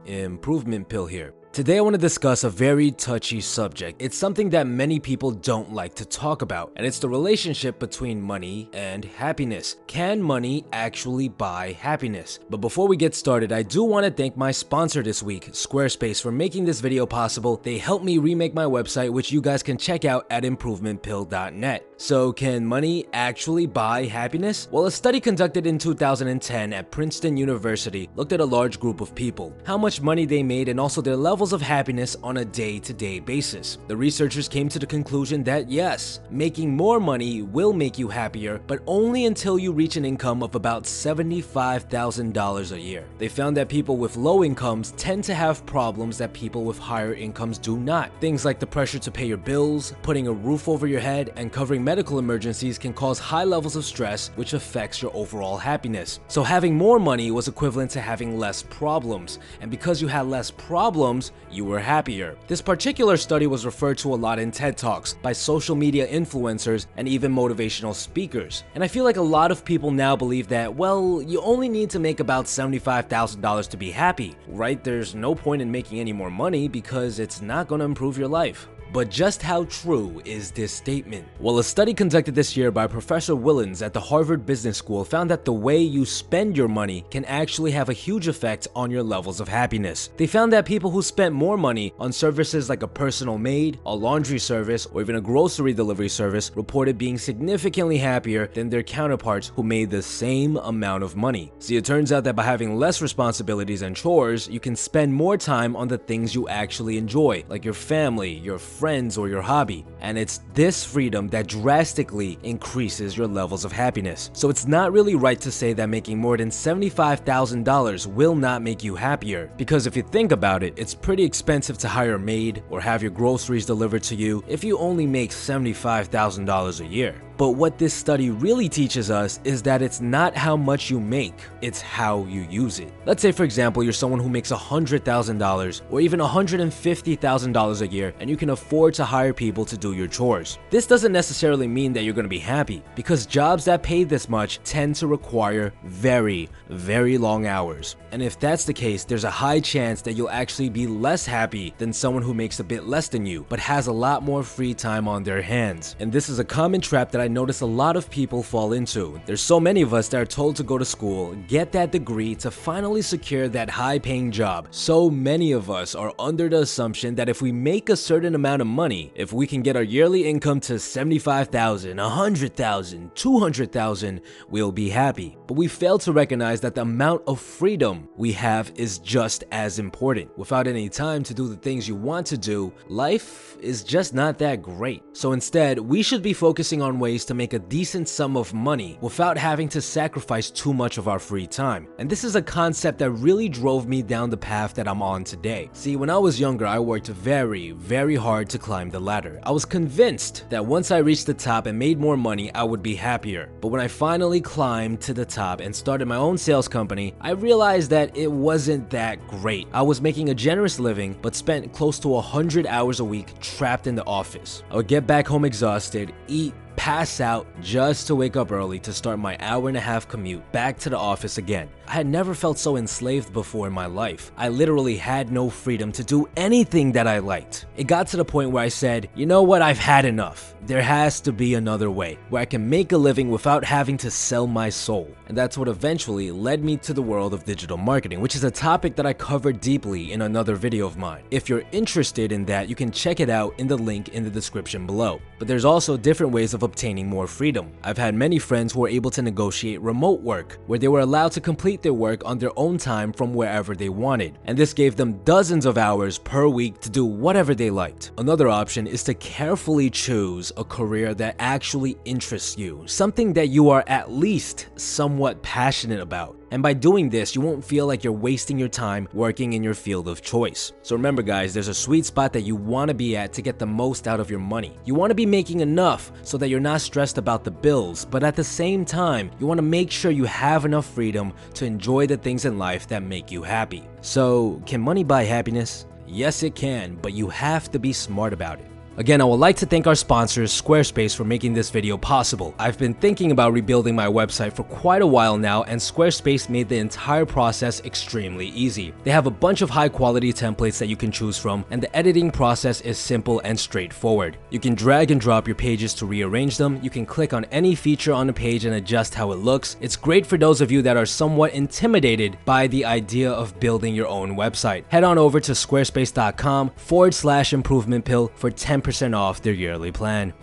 Improvement Pill here. Today I want to discuss a very touchy subject. It's something that many people don't like to talk about, and it's the relationship between money and happiness. Can money actually buy happiness? But before we get started, I do want to thank my sponsor this week, Squarespace, for making this video possible. They helped me remake my website, which you guys can check out at improvementpill.net. So can money actually buy happiness? Well, a study conducted in 2010 at Princeton University looked at a large group of people, how much money they made, and also their levels of happiness on a day-to-day basis. The researchers came to the conclusion that yes, making more money will make you happier, but only until you reach an income of about $75,000 a year. They found that people with low incomes tend to have problems that people with higher incomes do not. Things like the pressure to pay your bills, putting a roof over your head, and covering medical emergencies can cause high levels of stress, which affects your overall happiness. So having more money was equivalent to having less problems, and because you had less problems, you were happier. This particular study was referred to a lot in TED Talks by social media influencers and even motivational speakers. And I feel like a lot of people now believe that, well, you only need to make about $75,000 to be happy, right? There's no point in making any more money because it's not going to improve your life. But just how true is this statement? Well, a study conducted this year by Professor Willens at the Harvard Business School found that the way you spend your money can actually have a huge effect on your levels of happiness. They found that people who spent more money on services like a personal maid, a laundry service, or even a grocery delivery service reported being significantly happier than their counterparts who made the same amount of money. See, it turns out that by having less responsibilities and chores, you can spend more time on the things you actually enjoy, like your family, your friends, or your hobby. And it's this freedom that drastically increases your levels of happiness. So it's not really right to say that making more than $75,000 will not make you happier, because if you think about it, it's pretty expensive to hire a maid or have your groceries delivered to you if you only make $75,000 a year. But what this study really teaches us is that it's not how much you make, it's how you use it. Let's say, for example, you're someone who makes $100,000 or even $150,000 a year, and you can afford to hire people to do your chores. This doesn't necessarily mean that you're going to be happy, because jobs that pay this much tend to require very, very long hours. And if that's the case, there's a high chance that you'll actually be less happy than someone who makes a bit less than you, but has a lot more free time on their hands. And this is a common trap that I notice a lot of people fall into. There's so many of us that are told to go to school, get that degree to finally secure that high-paying job. So many of us are under the assumption that if we make a certain amount of money, if we can get our yearly income to $75,000, $100,000, $200,000, we'll be happy. But we fail to recognize that the amount of freedom we have is just as important. Without any time to do the things you want to do, life is just not that great. So instead, we should be focusing on ways to make a decent sum of money without having to sacrifice too much of our free time. And this is a concept that really drove me down the path that I'm on today. See, when I was younger, I worked very, very hard to climb the ladder. I was convinced that once I reached the top and made more money, I would be happier. But when I finally climbed to the top and started my own sales company, I realized that it wasn't that great. I was making a generous living, but spent close to 100 hours a week trapped in the office. I would get back home exhausted, eat, pass out just to wake up early to start my hour-and-a-half commute back to the office again. I had never felt so enslaved before in my life. I literally had no freedom to do anything that I liked. It got to the point where I said, you know what, I've had enough. There has to be another way where I can make a living without having to sell my soul. And that's what eventually led me to the world of digital marketing, which is a topic that I covered deeply in another video of mine. If you're interested in that, you can check it out in the link in the description below. But there's also different ways of obtaining more freedom. I've had many friends who were able to negotiate remote work, where they were allowed to complete their work on their own time from wherever they wanted, and this gave them dozens of hours per week to do whatever they liked. Another option is to carefully choose a career that actually interests you, something that you are at least somewhat passionate about. And by doing this, you won't feel like you're wasting your time working in your field of choice. So remember guys, there's a sweet spot that you want to be at to get the most out of your money. You want to be making enough so that you're not stressed about the bills, but at the same time, you want to make sure you have enough freedom to enjoy the things in life that make you happy. So, can money buy happiness? Yes, it can, but you have to be smart about it. Again, I would like to thank our sponsors, Squarespace, for making this video possible. I've been thinking about rebuilding my website for quite a while now, and Squarespace made the entire process extremely easy. They have a bunch of high quality templates that you can choose from, and the editing process is simple and straightforward. You can drag and drop your pages to rearrange them, you can click on any feature on a page and adjust how it looks. It's great for those of you that are somewhat intimidated by the idea of building your own website. Head on over to squarespace.com/improvement pill for 10% off their yearly plan.